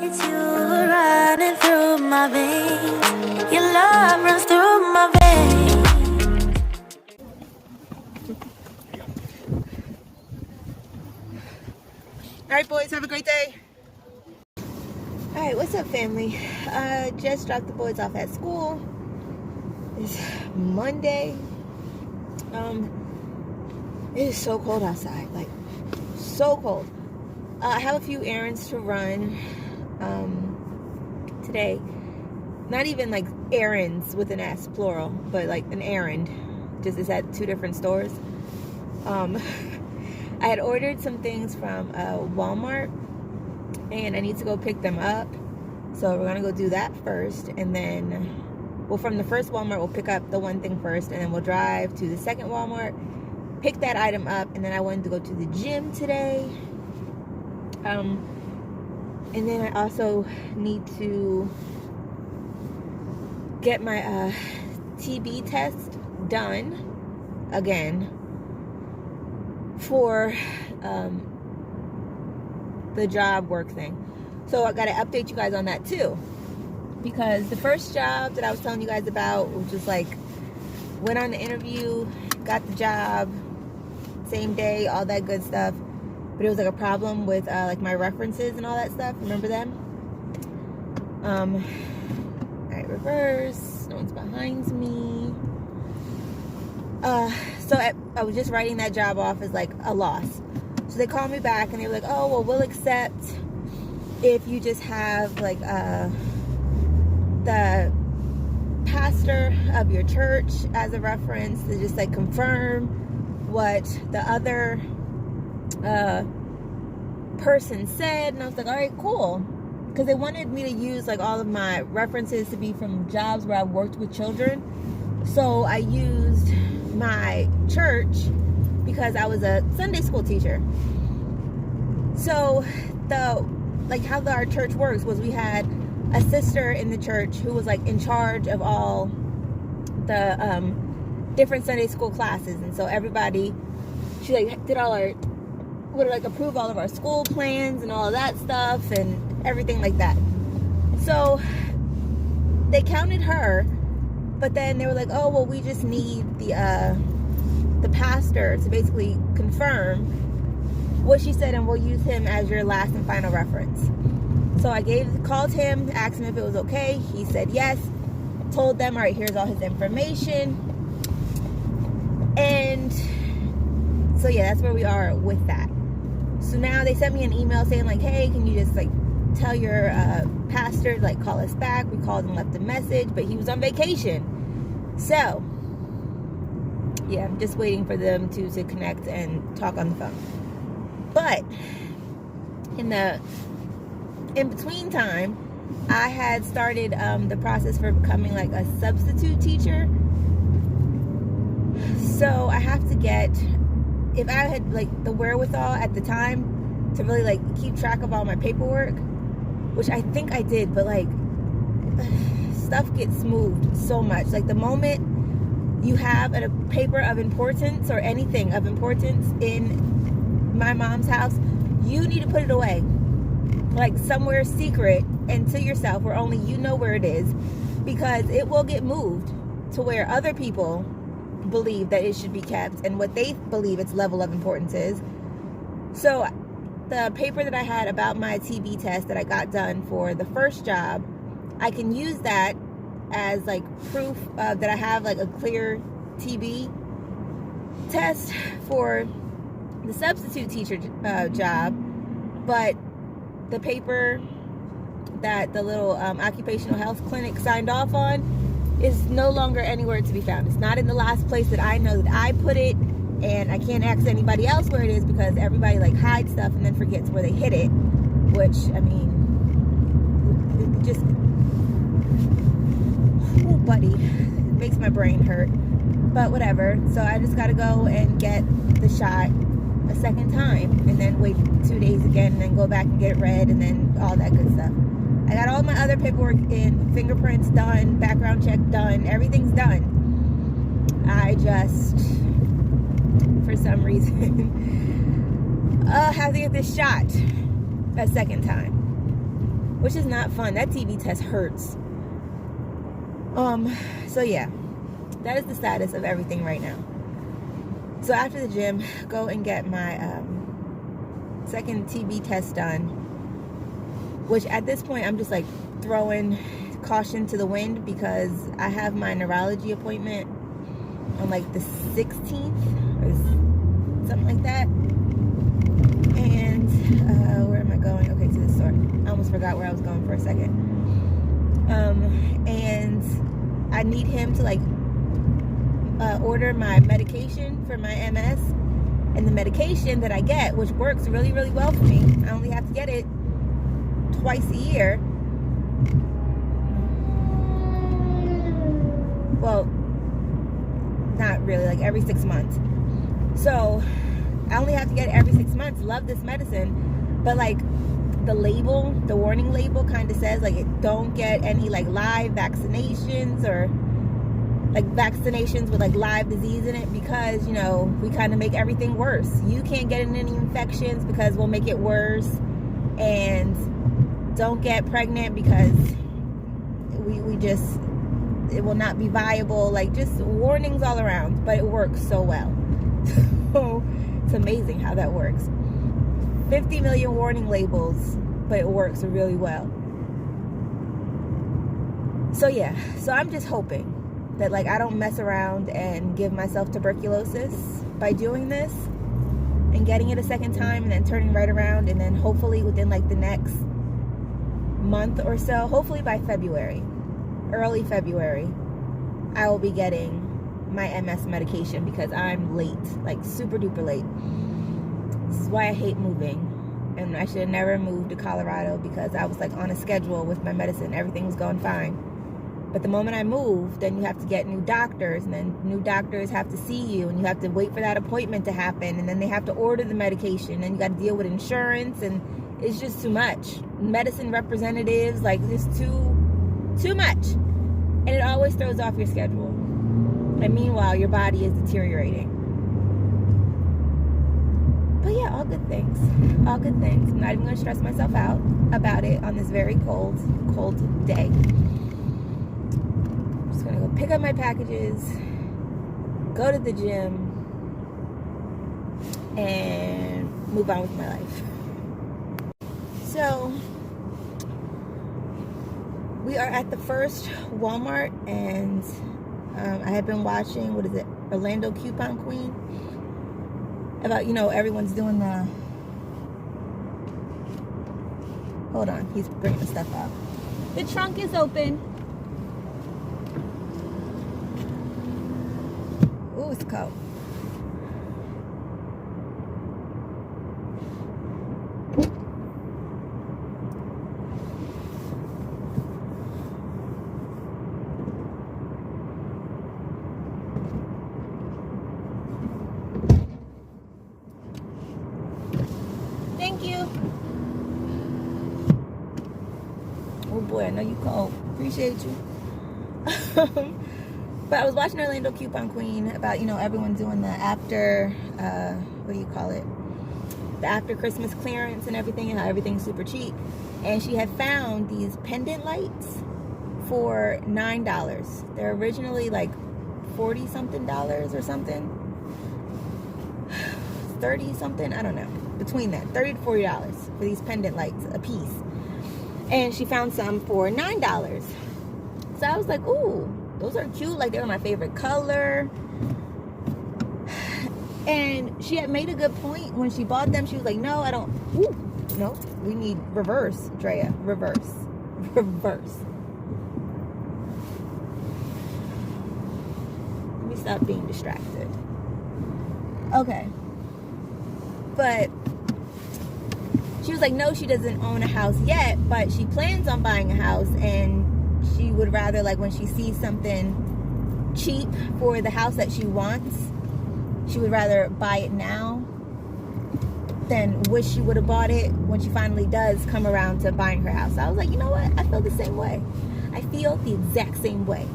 It's you running through my veins. Your love runs through my veins. All right, boys, have a great day. All right, what's up, family? Just dropped the boys off at school. It's Monday. It is so cold outside, like so cold. I have a few errands to run today. Not even like errands with an S, plural, but like an errand. Just is at two different stores. I had ordered some things from Walmart, and I need to go pick them up. So we're gonna go do that first, and then, well, from the first Walmart, we'll pick up the one thing first, and then we'll drive to the second Walmart, pick that item up, and then I wanted to go to the gym today. And then I also need to get my TB test done again for the job work thing. So I got to update you guys on that too, because the first job that I was telling you guys about, which was like, went on the interview, got the job same day, all that good stuff, but it was like a problem with like my references and all that stuff. Remember them? All right, reverse. No one's behind me. So I was just writing that job off as like a loss. So they called me back and they were like, oh, well, we'll accept if you just have like the pastor of your church as a reference to just like confirm what the other person said. And I was like, all right, cool. Because they wanted me to use like all of my references to be from jobs where I've worked with children. So I used my church because I was a Sunday school teacher. So how our church works was we had a sister in the church who was like in charge of all the different Sunday school classes, and so everybody, she like did all our, would like approve all of our school plans and all of that stuff and everything like that. So they counted her, but then they were like, oh, well, we just need the pastor to basically confirm what she said, and we'll use him as your last and final reference. So I called him, asked him if it was okay. He said yes. Told them, all right, here's all his information. And so yeah, that's where we are with that. So now they sent me an email saying like, hey, can you just like tell your pastor to like call us back? We called and left a message, but he was on vacation. So yeah, I'm just waiting for them to connect and talk on the phone. But in between time, I had started the process for becoming like a substitute teacher. So I have to get, if I had like the wherewithal at the time to really like keep track of all my paperwork, which I think I did, but like stuff gets moved so much. Like the moment you have a paper of importance or anything of importance in my mom's house, you need to put it away, like somewhere secret and to yourself where only you know where it is, because it will get moved to where other people believe that it should be kept and what they believe its level of importance is. So the paper that I had about my TB test that I got done for the first job, I can use that as like proof that I have like a clear TB test for the substitute teacher job. But the paper that the little occupational health clinic signed off on is no longer anywhere to be found. It's not in the last place that I know that I put it, and I can't ask anybody else where it is because everybody like hides stuff and then forgets where they hid it, which, I mean, it just, oh buddy, it makes my brain hurt, but whatever. So I just gotta go and get the shot a second time and then wait 2 days again and then go back and get it read and then all that good stuff. I got all my other paperwork in, fingerprints done, background check done, everything's done. I just, for some reason, have to get this shot a second time. which is not fun. That TB test hurts. So yeah, that is the status of everything right now. So after the gym, go and get my second TB test done, which at this point I'm just like throwing caution to the wind because I have my neurology appointment on like the 16th or something like that. And where am I going? Okay, to the store. I almost forgot where I was going for a second. And I need him to like order my medication for my MS, and the medication that I get, which works really, really well for me, I only have to get it twice a year. Well, not really, like every 6 months. So I only have to get it every 6 months. Love this medicine, but like the label, the warning label kind of says like it don't get any like live vaccinations or like vaccinations with like live disease in it, because you know we kind of make everything worse. You can't get in any infections because we'll make it worse, and don't get pregnant because we just, it will not be viable. Like just warnings all around, but it works so well. So it's amazing how that works. 50 million warning labels, but it works really well. So yeah, so I'm just hoping that like I don't mess around and give myself tuberculosis by doing this and getting it a second time and then turning right around, and then hopefully within like the next month or so, hopefully by February, early February, I will be getting my MS medication because I'm late, like super duper late. This is why I hate moving, and I should have never moved to Colorado because I was like on a schedule with my medicine. Everything was going fine. But the moment I move, then you have to get new doctors, and then new doctors have to see you, and you have to wait for that appointment to happen, and then they have to order the medication, and you got to deal with insurance, and it's just too much. Medicine representatives, like it's too much, and it always throws off your schedule. And meanwhile, your body is deteriorating. But yeah, all good things. All good things. I'm not even going to stress myself out about it on this very cold day. I'm just going to go pick up my packages, go to the gym, and move on with my life. So, we are at the first Walmart, and I have been watching, what is it, Orlando Coupon Queen? About, you know, everyone's doing the... Hold on, he's bringing the stuff out. The trunk is open. Ooh, it's cold. Thank you. Oh boy, I know you cold. Appreciate you. But I was watching Orlando Coupon Queen about, you know, everyone doing the after, what do you call it? The after Christmas clearance and everything, and how everything's super cheap. And she had found these pendant lights for $9. They're originally like $40 something or something. 30 something, I don't know. Between that, $30 to $40 for these pendant lights a piece. And she found some for $9. So I was like, ooh, those are cute. Like, they were my favorite color. And she had made a good point when she bought them. She was like, no, I don't. Ooh, no, we need reverse, Drea. Reverse. Let me stop being distracted. Okay. But she was like, no, she doesn't own a house yet, but she plans on buying a house, and she would rather, like, when she sees something cheap for the house that she wants, she would rather buy it now than wish she would have bought it when she finally does come around to buying her house. I was like, you know what? I feel the same way. I feel the exact same way.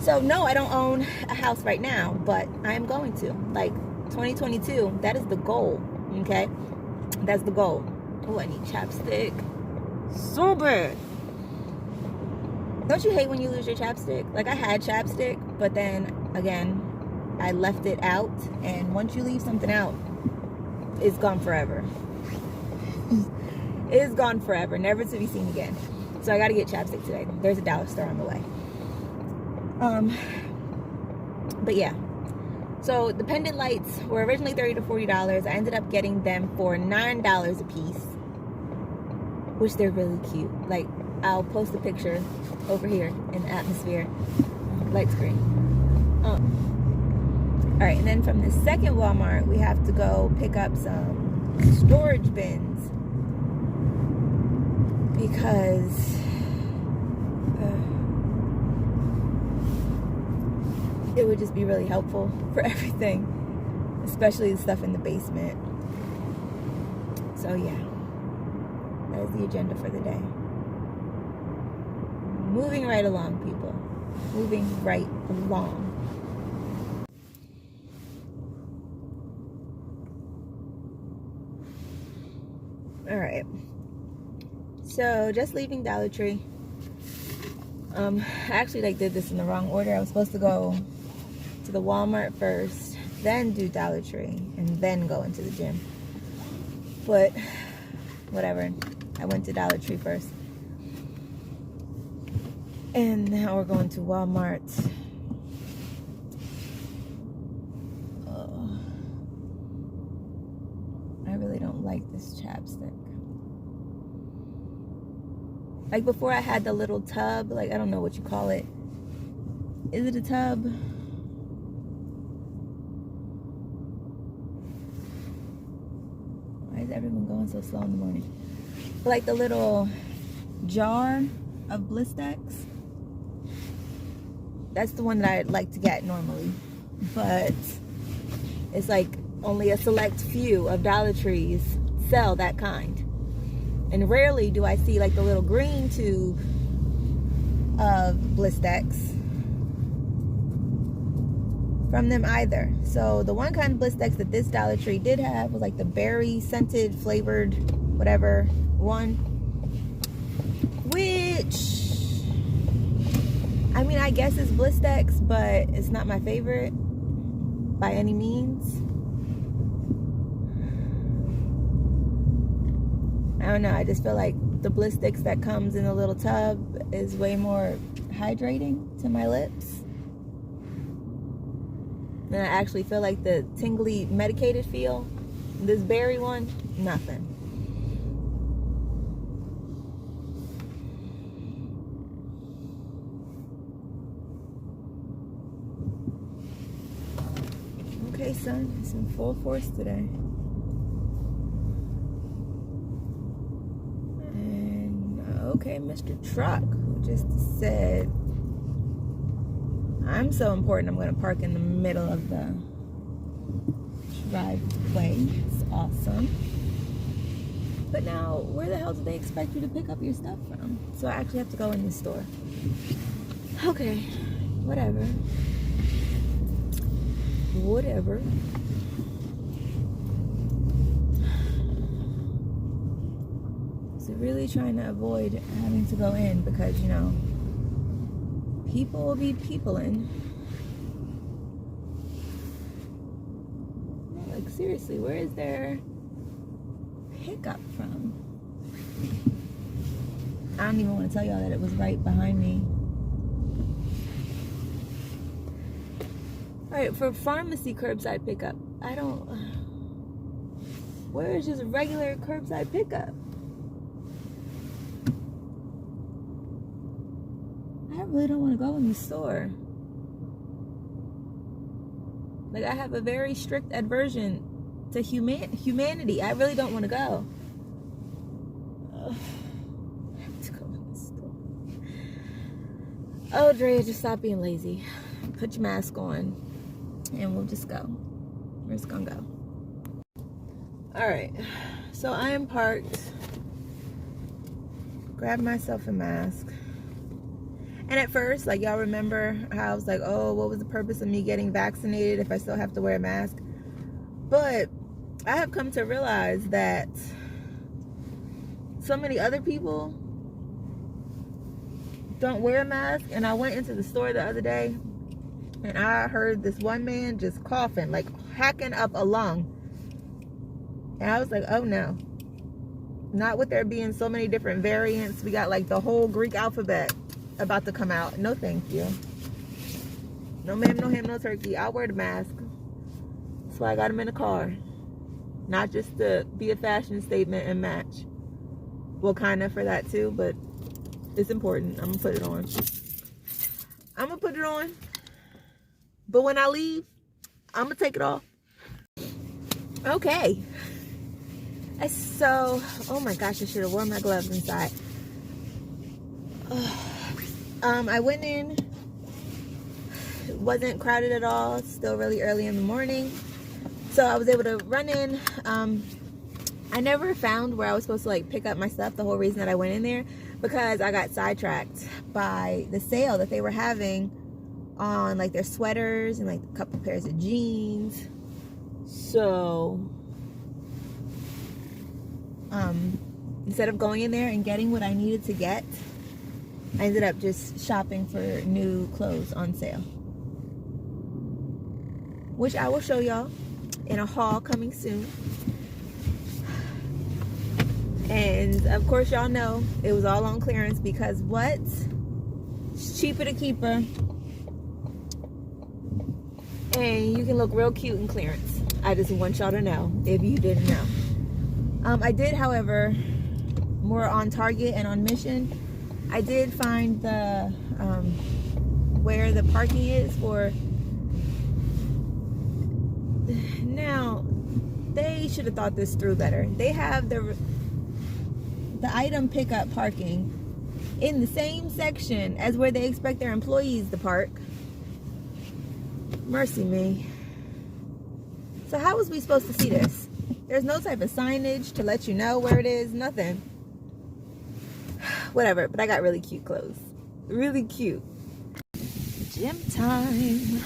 So, no, I don't own a house right now, but I am going to. Like, 2022, that is the goal, okay? That's the goal. Oh, I need chapstick. So bad. Don't you hate when you lose your chapstick? Like, I had chapstick, but then again, I left it out, and once you leave something out, it's gone forever. It's gone forever, never to be seen again. So I gotta get chapstick today. There's a dollar store on the way. But yeah. So the pendant lights were originally $30 to $40. I ended up getting them for $9 a piece, which they're really cute. Like, I'll post a picture over here in the atmosphere light screen. All right, and then from the second Walmart, we have to go pick up some storage bins because it would just be really helpful for everything, especially the stuff in the basement. So yeah, that is the agenda for the day. Moving right along, people. Moving right along. All right. So just leaving Dollar Tree. I actually did this in the wrong order. I was supposed to go to the Walmart first, then do Dollar Tree, and then go into the gym. But whatever. I went to Dollar Tree first. And now we're going to Walmart. Oh, I really don't like this chapstick. Like, before I had the little tub, like, I don't know what you call it. Is it a tub? Why is everyone going so slow in the morning? But like the little jar of Blistex. That's the one that I'd like to get normally. But it's like only a select few of Dollar Trees sell that kind. And rarely do I see like the little green tube of Blistex from them either. So the one kind of Blistex that this Dollar Tree did have was like the berry scented flavored whatever one, which, I mean, I guess it's Blistex, but it's not my favorite by any means. I don't know, I just feel like the Blistex that comes in a little tub is way more hydrating to my lips. And I actually feel like the tingly medicated feel, this berry one, nothing. Okay, son, it's in full force today. Okay, Mr. Truck, who just said, I'm so important, I'm going to park in the middle of the driveway. It's awesome. But now, where the hell do they expect you to pick up your stuff from? So I actually have to go in the store. Okay, whatever. Whatever. So really trying to avoid having to go in because, you know, people will be peopling. Like, seriously, where is their pickup from? I don't even want to tell y'all that it was right behind me. Alright, for pharmacy curbside pickup, where is just regular curbside pickup? I really don't want to go in the store. Like, I have a very strict aversion to humanity. I really don't want to go. Ugh. I have to go in the store. Oh, Drea, just stop being lazy. Put your mask on, and we'll just go. We're just gonna go. Alright, so I am parked. Grab myself a mask. And at first, like, y'all remember how I was like, oh, what was the purpose of me getting vaccinated if I still have to wear a mask? But I have come to realize that so many other people don't wear a mask. And I went into the store the other day and I heard this one man just coughing, like hacking up a lung. And I was like, oh no. Not with there being so many different variants. We got like the whole Greek alphabet about to come out. No thank you. No ma'am, no ham, no turkey. I'll wear the mask. That's why I got them in the car. Not just to be a fashion statement and match. Well, kind of for that too, but it's important. I'm going to put it on. I'm going to put it on. But when I leave, I'm going to take it off. Okay. So, oh my gosh, I should have worn my gloves inside. I went in. It wasn't crowded at all. Still really early in the morning. So I was able to run in. I never found where I was supposed to like pick up my stuff. The whole reason that I went in there, because I got sidetracked by the sale that they were having on like their sweaters and like a couple pairs of jeans. So instead of going in there and getting what I needed to get, I ended up just shopping for new clothes on sale, which I will show y'all in a haul coming soon. And of course y'all know it was all on clearance, because what? It's cheaper to keep her, and you can look real cute in clearance. I just want y'all to know if you didn't know. I did, however, more on Target and on Mission, I did find the where the parking is for. Now they should have thought this through better. They have the item pickup parking in the same section as where they expect their employees to park. Mercy me. So how was we supposed to see this? There's no type of signage to let you know where it is. Nothing. Whatever. But I got really cute clothes. Really cute. Gym time.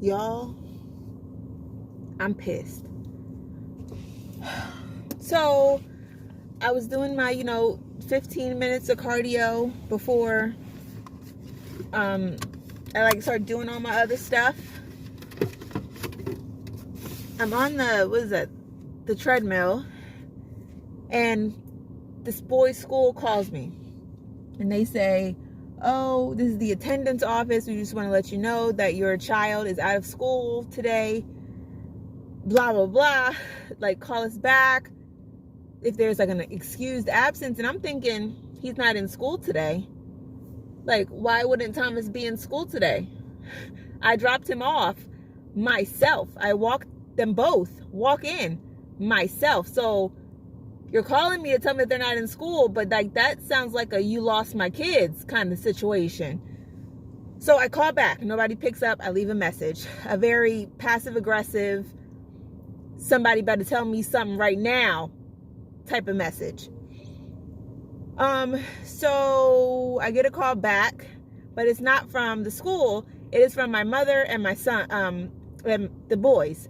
Y'all, I'm pissed. So I was doing my 15 minutes of cardio before I like started doing all my other stuff. I'm on the treadmill, and this boys' school calls me and they say, oh, this is the attendance office. We just want to let you know that your child is out of school today. Blah, blah, blah. Like, call us back if there's like an excused absence. And I'm thinking, he's not in school today. Like, why wouldn't Thomas be in school today? I dropped him off myself. I walked them both walk in myself. So you're calling me to tell me that they're not in school, but like that sounds like a you lost my kids kind of situation. So I call back. Nobody picks up. I leave a message. A very passive aggressive, somebody better tell me something right now type of message. So I get a call back, but it's not from the school. It is from my mother and my son, and the boys.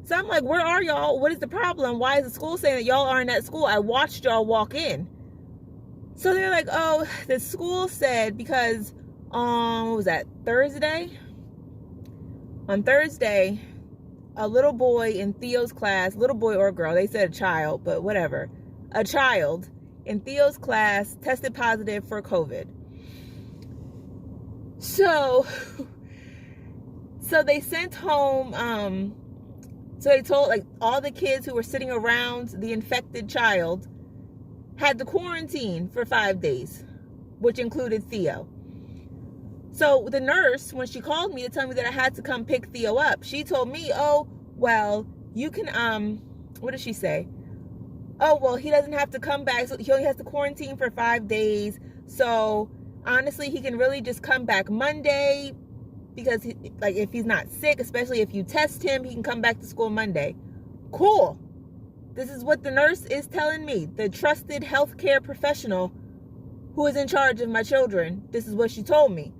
So I'm like, where are y'all? What is the problem? Why is the school saying that y'all aren't at school? I watched y'all walk in. So they're like, oh, the school said because what was that, Thursday? On Thursday, a little boy in Theo's class, little boy or girl, they said a child, but whatever. A child in Theo's class tested positive for COVID. So they sent home, so they told like all the kids who were sitting around the infected child had to quarantine for 5 days, which included Theo. So the nurse, when she called me to tell me that I had to come pick Theo up, she told me, oh, well, you can, what did she say? Oh, well, he doesn't have to come back. So he only has to quarantine for 5 days. So honestly, he can really just come back Monday, because like if he's not sick, especially if you test him, he can come back to school Monday. Cool. This is what the nurse is telling me, the trusted healthcare professional who is in charge of my children. This is what she told me.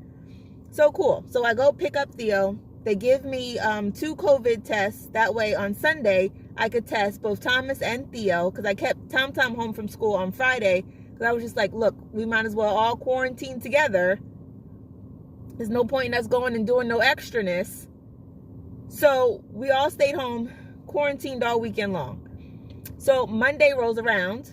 So cool. So I go pick up Theo. they give me 2 COVID tests. That way on Sunday, I could test both Thomas and Theo, because I kept Tom home from school on Friday, because I was just like, look, we might as well all quarantine together. There's no point in us going and doing no extraness. So we all stayed home, quarantined all weekend long. So Monday rolls around.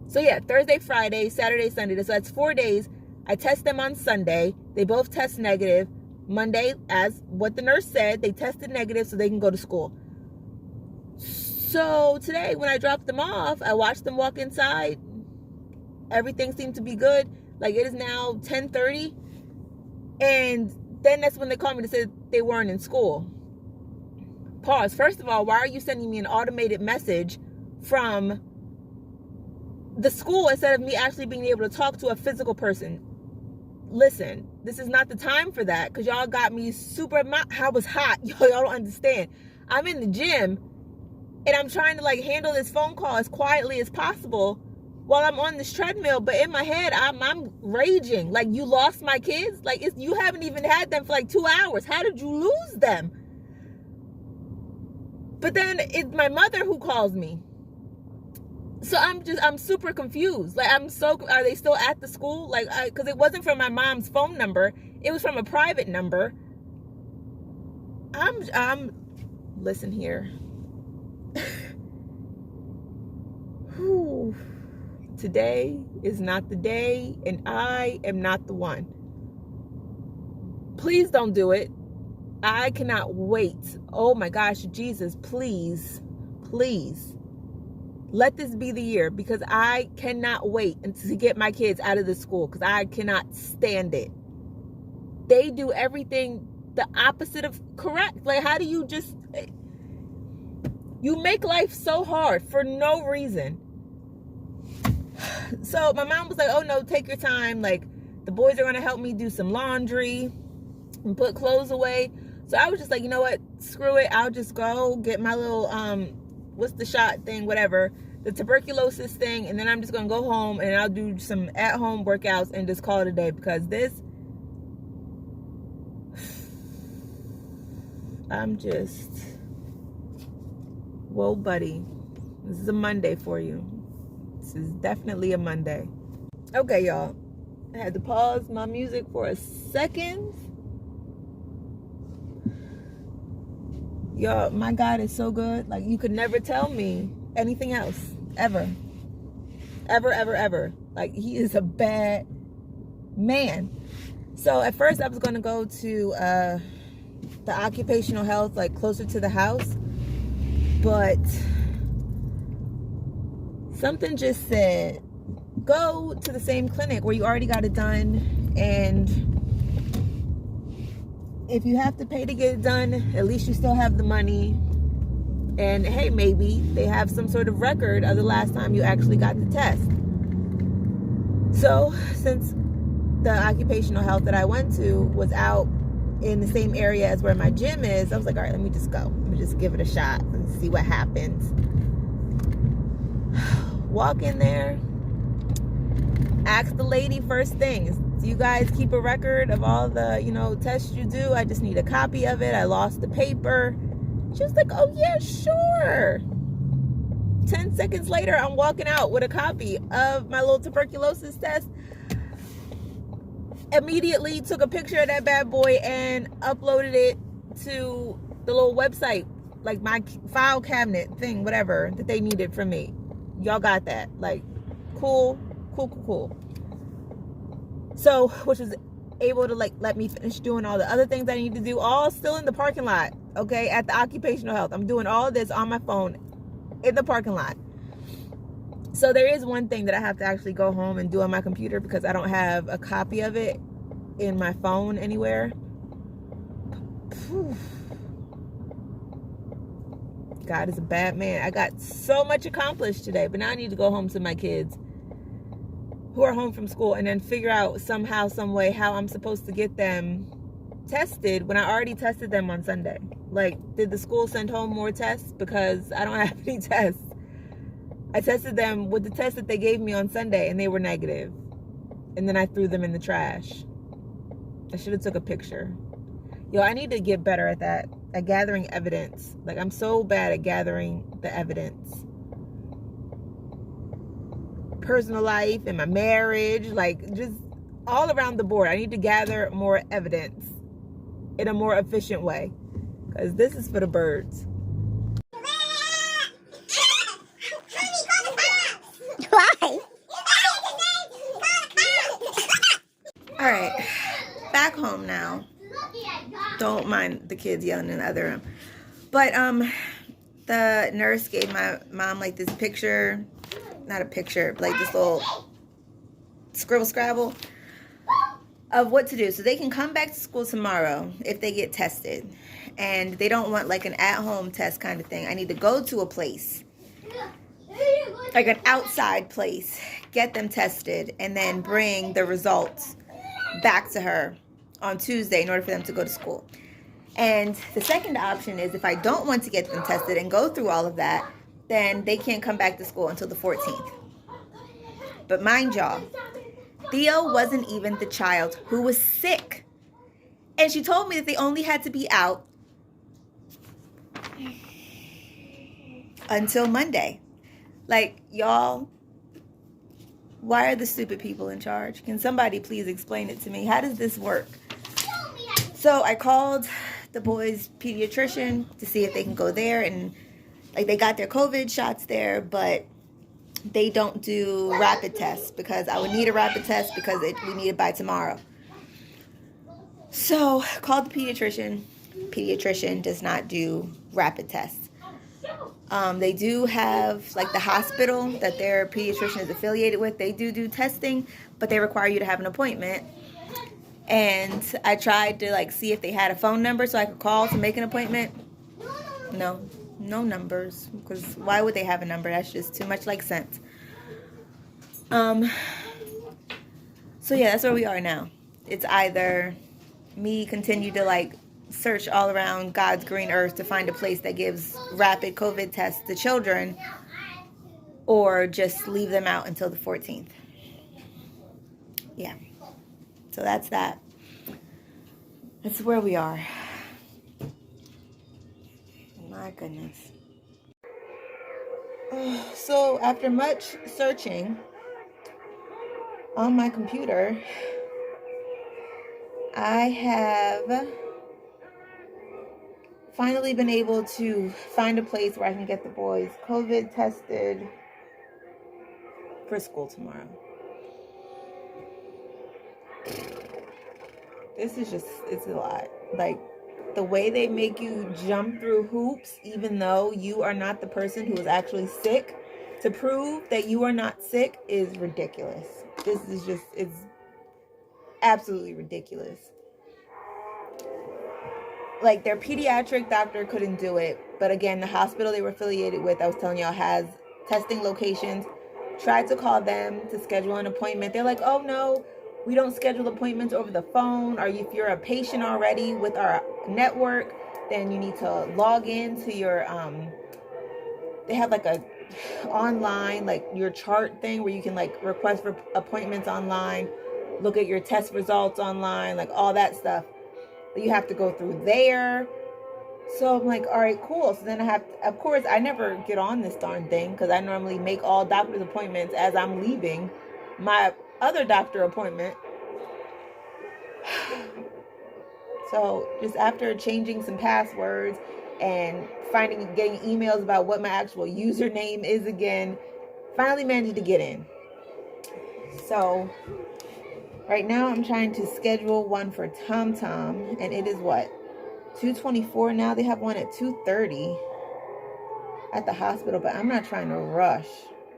So yeah, Thursday, Friday, Saturday, Sunday. So that's 4 days. I test them on Sunday. They both test negative. Monday, as what the nurse said, they tested negative so they can go to school. So today, when I dropped them off, I watched them walk inside. Everything seemed to be good. Like, it is now 10:30. And then that's when they called me to say they weren't in school. Pause. First of all, why are you sending me an automated message from the school instead of me actually being able to talk to a physical person? Listen, this is not the time for that, because y'all got me super, I was hot. Y'all don't understand. I'm in the gym and I'm trying to like handle this phone call as quietly as possible while I'm on this treadmill. But in my head, I'm raging. Like, you lost my kids? Like, you haven't even had them for like 2 hours. How did you lose them? But then it's my mother who calls me. So I'm super confused. Like, are they still at the school? Like, because it wasn't from my mom's phone number. It was from a private number. Listen here. Whew. Today is not the day, and I am not the one. Please don't do it. I cannot wait. Oh my gosh, Jesus, please, please. Let this be the year, because I cannot wait to get my kids out of the school, because I cannot stand it. They do everything the opposite of correct. Like, how do you you make life so hard for no reason. So my mom was like, oh no, take your time. Like, the boys are going to help me do some laundry and put clothes away. So I was just like, you know what? Screw it. I'll just go get my little, what's the shot thing, whatever, the tuberculosis thing, and then I'm just gonna go home and I'll do some at-home workouts and just call it a day, because I'm just, whoa buddy, this is a Monday for you. This is definitely a Monday. Okay, y'all, I had to pause my music for a second. Y'all, my God is so good. Like, you could never tell me anything else, ever. Ever. Like, he is a bad man. So at first I was going to go to the occupational health, like closer to the house. But something just said, go to the same clinic where you already got it done. And if you have to pay to get it done, at least you still have the money. And hey, maybe they have some sort of record of the last time you actually got the test. So since the occupational health that I went to was out in the same area as where my gym is, I was like, all right, let me just go. Let me just give it a shot and see what happens. Walk in there, ask the lady first thing, do you guys keep a record of all the, tests you do? I just need a copy of it. I lost the paper. She was like, oh yeah, sure. 10 seconds later, I'm walking out with a copy of my little tuberculosis test. Immediately took a picture of that bad boy and uploaded it to the little website, like my file cabinet thing, whatever, that they needed from me. Y'all got that. Like, cool. So, which was able to let me finish doing all the other things I need to do, all still in the parking lot, okay, at the occupational health. I'm doing all of this on my phone in the parking lot. So there is one thing that I have to actually go home and do on my computer, because I don't have a copy of it in my phone anywhere. God is a bad man. I got so much accomplished today, but now I need to go home to my kids who are home from school and then figure out somehow, some way, how I'm supposed to get them tested when I already tested them on Sunday. Like, did the school send home more tests? Because I don't have any tests. I tested them with the test that they gave me on Sunday, and they were negative. And then I threw them in the trash. I should have took a picture. Yo, I need to get better at that, at gathering evidence. Like, I'm so bad at gathering the evidence. Personal life and my marriage, like, just all around the board. I need to gather more evidence in a more efficient way, because this is for the birds. Why? All right, back home now. Don't mind the kids yelling in the other room. But the nurse gave my mom like this picture, not a picture, but like this little scribble scrabble of what to do. So they can come back to school tomorrow if they get tested. And they don't want like an at-home test kind of thing. I need to go to a place, like an outside place, get them tested, and then bring the results back to her on Tuesday in order for them to go to school. And the second option is if I don't want to get them tested and go through all of that, then they can't come back to school until the 14th. But mind y'all, Theo wasn't even the child who was sick. And she told me that they only had to be out until Monday. Like, y'all, why are the stupid people in charge? Can somebody please explain it to me? How does this work? So I called the boys' pediatrician to see if they can go there, and like they got their COVID shots there, but they don't do rapid tests because I would need a rapid test because we need it by tomorrow. So called the pediatrician. Pediatrician does not do rapid tests. They do have like the hospital that their pediatrician is affiliated with. They do testing, but they require you to have an appointment. And I tried to like see if they had a phone number so I could call to make an appointment. No numbers, because why would they have a number? That's just too much like sense. So yeah, that's where we are now. It's either me continue to like search all around God's green earth to find a place that gives rapid COVID tests to children, or just leave them out until the 14th. Yeah. So that's that. That's where we are. My goodness. So after much searching on my computer, I have finally been able to find a place where I can get the boys COVID tested for school tomorrow. This is just, it's a lot. Like, the way they make you jump through hoops, even though you are not the person who is actually sick, to prove that you are not sick is ridiculous. This is just, it's absolutely ridiculous. Like, their pediatric doctor couldn't do it. But again, the hospital they were affiliated with, I was telling y'all, has testing locations. Tried to call them to schedule an appointment. They're like, oh no, we don't schedule appointments over the phone. Or if you're a patient already with our network, then you need to log in to your, they have like a online, like your chart thing where you can like request for appointments online, look at your test results online, like all that stuff. You have to go through there. So I'm like, all right, cool. So then I have to, of course, I never get on this darn thing because I normally make all doctor's appointments as I'm leaving my other doctor appointment. So just after changing some passwords and getting emails about what my actual username is again, finally managed to get in. So right now I'm trying to schedule one for TomTom, and it is what, 2:24 now? They have one at 2:30 at the hospital, but I'm not trying to rush.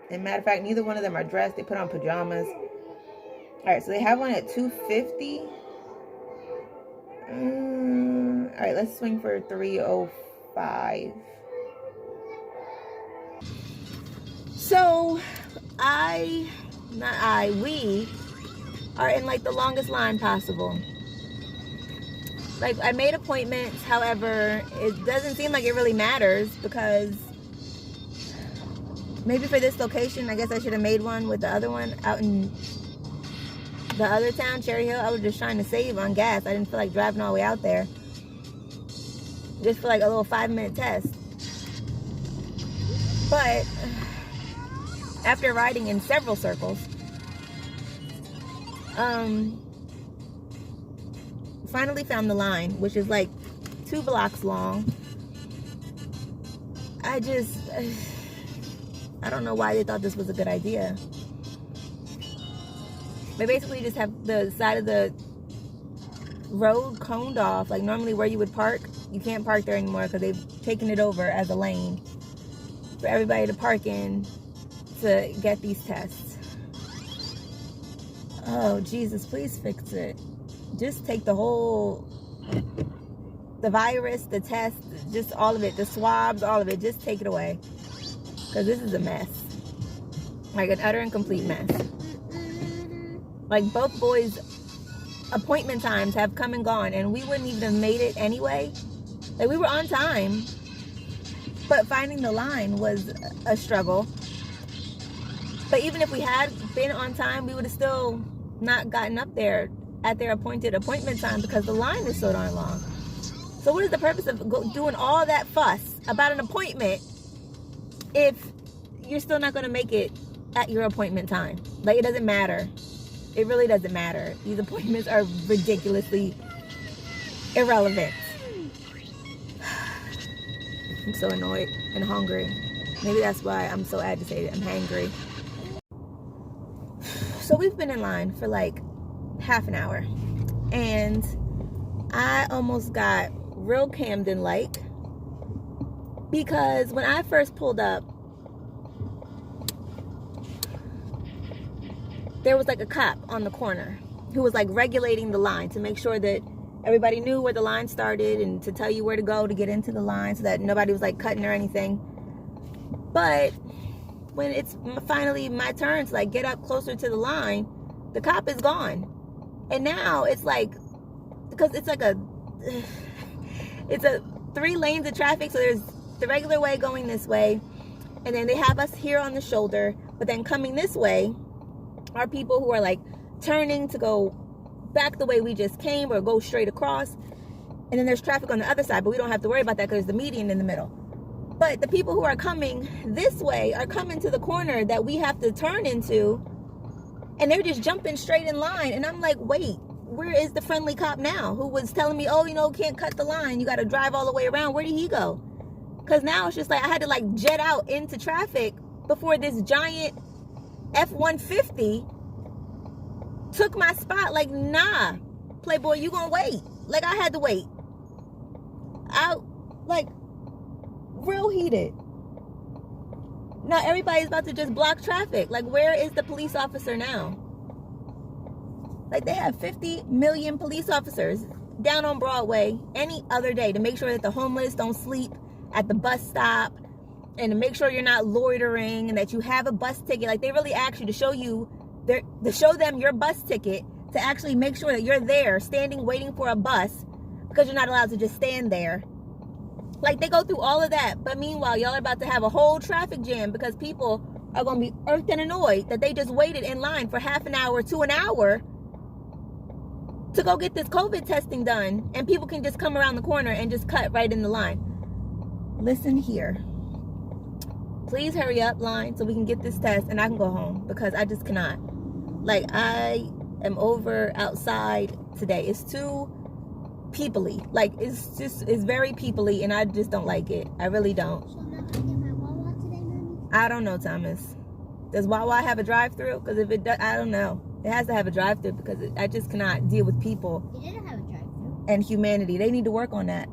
And matter of fact, neither one of them are dressed. They put on pajamas. All right, so they have one at 2:50. All right, let's swing for 3:05. So we are in like the longest line possible. Like, I made appointments, however, it doesn't seem like it really matters because maybe for this location, I guess I should have made one with the other one out in the other town, Cherry Hill. I was just trying to save on gas. I didn't feel like driving all the way out there. just for like a little 5-minute test. But after riding in several circles, finally found the line, which is like 2 blocks long. I don't know why they thought this was a good idea. They basically just have the side of the road coned off. Like normally where you would park, you can't park there anymore because they've taken it over as a lane for everybody to park in to get these tests. Oh, Jesus, please fix it. Just take the virus, the test, just all of it, the swabs, all of it, just take it away. Because this is a mess. Like an utter and complete mess. Like both boys' appointment times have come and gone, and we wouldn't even have made it anyway. Like we were on time, but finding the line was a struggle. But even if we had been on time, we would have still not gotten up there at their appointment time because the line is so darn long. So what is the purpose of doing all that fuss about an appointment if you're still not going to make it at your appointment time? Like, it doesn't matter. It really doesn't matter. These appointments are ridiculously irrelevant. I'm so annoyed and hungry. Maybe that's why I'm so agitated. I'm hangry. So we've been in line for like half an hour. And I almost got real Camden-like. Because when I first pulled up, there was like a cop on the corner who was like regulating the line to make sure that everybody knew where the line started and to tell you where to go to get into the line so that nobody was like cutting or anything. But when it's finally my turn to like get up closer to the line, the cop is gone. And now it's like, because it's like it's a 3 lanes of traffic. So there's the regular way going this way, and then they have us here on the shoulder, but then coming this way are people who are like turning to go back the way we just came or go straight across. And then there's traffic on the other side, but we don't have to worry about that because there's the median in the middle. But the people who are coming this way are coming to the corner that we have to turn into, and they're just jumping straight in line. And I'm like, wait, where is the friendly cop now who was telling me, oh, you know, can't cut the line, you got to drive all the way around? Where did he go? Because now it's just like I had to like jet out into traffic before this giant F-150 took my spot. Like, nah, Playboy, you gonna wait. Like, I had to wait. I like real heated. Now everybody's about to just block traffic. Like, where is the police officer now? Like, they have 50 million police officers down on Broadway any other day to make sure that the homeless don't sleep at the bus stop, and to make sure you're not loitering, and that you have a bus ticket. Like, they really ask you to show them your bus ticket, to actually make sure that you're there standing waiting for a bus, because you're not allowed to just stand there. Like, they go through all of that, but meanwhile y'all are about to have a whole traffic jam because people are going to be irked and annoyed that they just waited in line for half an hour to an hour to go get this COVID testing done, and people can just come around the corner and just cut right in the line. Listen here, please hurry up, line, so we can get this test and I can go home, because I just cannot. Like, I am over outside today. It's too peoply. Like, it's very peoply, and I just don't like it. I really don't. So I'm not gonna get my Wawa today, Mommy? I don't know, Thomas. Does Wawa have a drive-through? Because if it does, I don't know. It has to have a drive-through, because I just cannot deal with people It didn't have a drive-thru. and humanity. They need to work on that.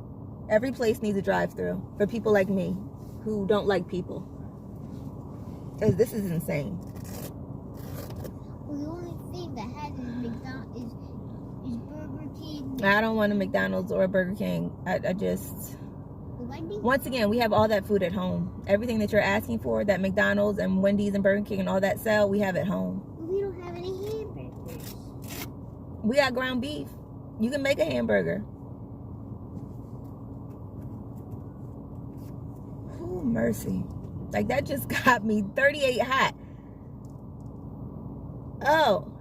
Every place needs a drive-through for people like me who don't like people. Because this is insane. Well, the only thing that has McDonald's is Burger King. I don't want a McDonald's or a Burger King. I just... Wendy's? Once again, we have all that food at home. Everything that you're asking for, that McDonald's and Wendy's and Burger King and all that sell, we have at home. We don't have any hamburgers. We got ground beef. You can make a hamburger. Oh, mercy. Like, that just got me 38 hot. Oh.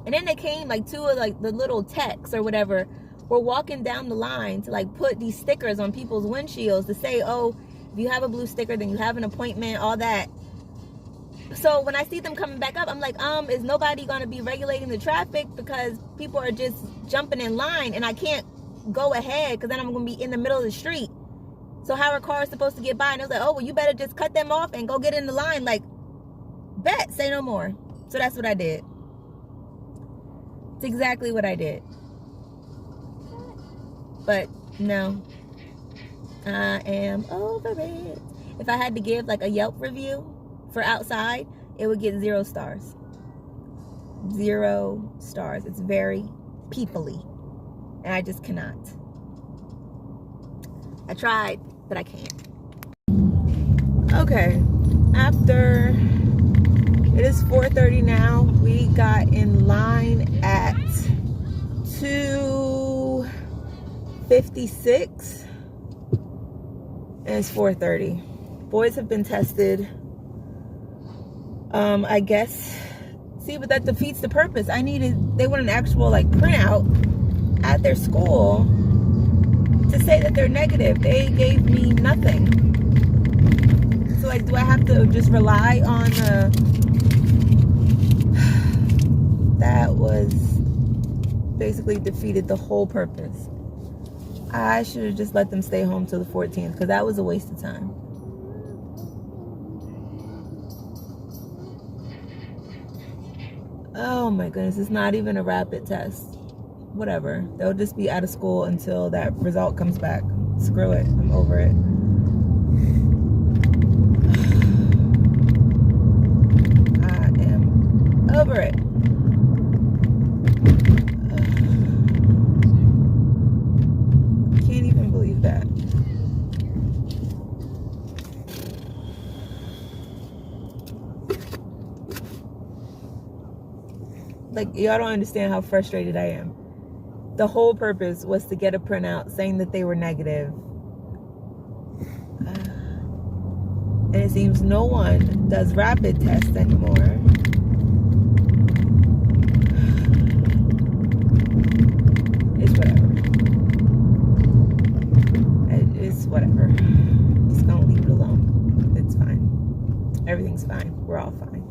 And then they came, like, 2 of, like, the little techs or whatever we're walking down the line to like put these stickers on people's windshields to say, oh, if you have a blue sticker, then you have an appointment, all that. So when I see them coming back up, I'm like, is nobody going to be regulating the traffic because people are just jumping in line and I can't go ahead because then I'm going to be in the middle of the street. So how are cars supposed to get by? And I was like, oh, well, you better just cut them off and go get in the line. Like, bet, say no more. So that's what I did. It's exactly what I did. But no, I am over it. If I had to give like a Yelp review for outside, it would get 0 stars. 0 stars. It's very people-y. And I just cannot. I tried, but I can't. Okay. After it is 4:30 now, we got in line at 2:56. And it's 4:30. Boys have been tested. I guess, see, but that defeats the purpose. They want an actual like printout at their school to say that they're negative. They gave me nothing. So like, do I have to just rely on that was basically defeated the whole purpose. I should have just let them stay home till the 14th because that was a waste of time. Oh my goodness, it's not even a rapid test. Whatever. They'll just be out of school until that result comes back. Screw it. I'm over it. I am over it. Can't even believe that. Like, y'all don't understand how frustrated I am. The whole purpose was to get a printout saying that they were negative. And it seems no one does rapid tests anymore. It's whatever. It's whatever. Just gonna leave it alone. It's fine. Everything's fine. We're all fine.